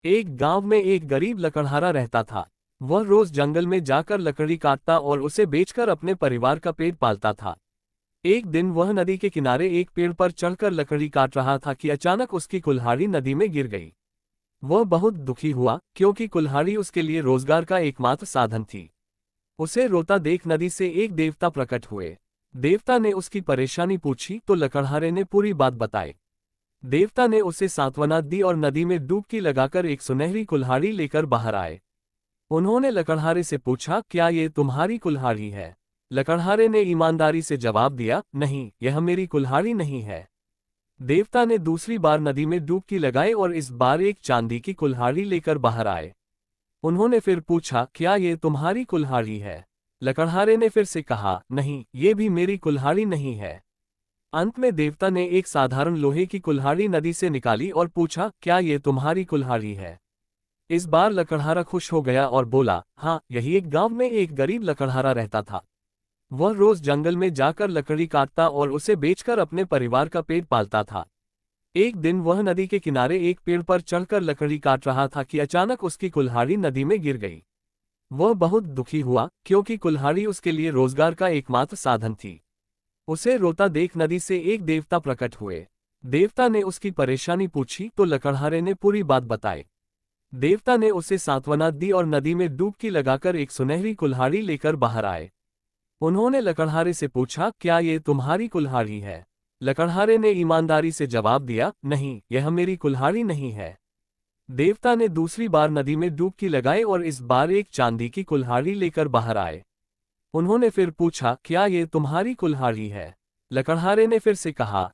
एक गांव में एक गरीब लकड़हारा रहता था। वह रोज जंगल में जाकर लकड़ी काटता और उसे बेचकर अपने परिवार का पेट पालता था। एक दिन वह नदी के किनारे एक पेड़ पर चढ़कर लकड़ी काट रहा था कि अचानक उसकी कुल्हाड़ी नदी में गिर गई। वह बहुत दुखी हुआ क्योंकि कुल्हाड़ी उसके लिए रोजगार का एकमात्र साधन थी। उसे रोता देख नदी से एक देवता प्रकट हुए। देवता ने उसकी परेशानी पूछी तो लकड़हारे ने पूरी बात बताई। देवता ने उसे सांत्वना दी और नदी में डुबकी लगाकर एक सुनहरी कुल्हाड़ी लेकर बाहर आए। उन्होंने लकड़हारे से पूछा, क्या ये तुम्हारी कुल्हाड़ी है? लकड़हारे ने ईमानदारी से जवाब दिया, नहीं, यह मेरी कुल्हाड़ी नहीं है। देवता ने दूसरी बार नदी में डुबकी लगाई और इस बार एक चांदी की कुल्हाड़ी लेकर बाहर आए। उन्होंने फिर पूछा, क्या ये तुम्हारी कुल्हाड़ी है? लकड़हारे ने फिर से कहा, नहीं, ये भी मेरी कुल्हाड़ी नहीं है। अंत में देवता ने एक साधारण लोहे की कुल्हाड़ी नदी से निकाली और पूछा, क्या ये तुम्हारी कुल्हाड़ी है? इस बार लकड़हारा खुश हो गया और बोला, हाँ, यही एक गांव में एक गरीब लकड़हारा रहता था। वह रोज जंगल में जाकर लकड़ी काटता और उसे बेचकर अपने परिवार का पेट पालता था। एक दिन वह नदी के किनारे एक पेड़ पर चढ़कर लकड़ी काट रहा था कि अचानक उसकी कुल्हाड़ी नदी में गिर गई। वह बहुत दुखी हुआ क्योंकि कुल्हाड़ी उसके लिए रोजगार का एकमात्र साधन थी। उसे रोता देख नदी से एक देवता प्रकट हुए। देवता ने उसकी परेशानी पूछी तो लकड़हारे ने पूरी बात बताई। देवता ने उसे सांत्वना दी और नदी में डुबकी लगाकर एक सुनहरी कुल्हाड़ी लेकर बाहर आए। उन्होंने लकड़हारे से पूछा, क्या ये तुम्हारी कुल्हाड़ी है? लकड़हारे ने ईमानदारी से जवाब दिया, नहीं, यह मेरी कुल्हाड़ी नहीं है। देवता ने दूसरी बार नदी में डुबकी लगाई और इस बार एक चांदी की कुल्हाड़ी लेकर बाहर आए। उन्होंने फिर पूछा, क्या ये तुम्हारी कुल्हाड़ी है? लकड़हारे ने फिर से कहा,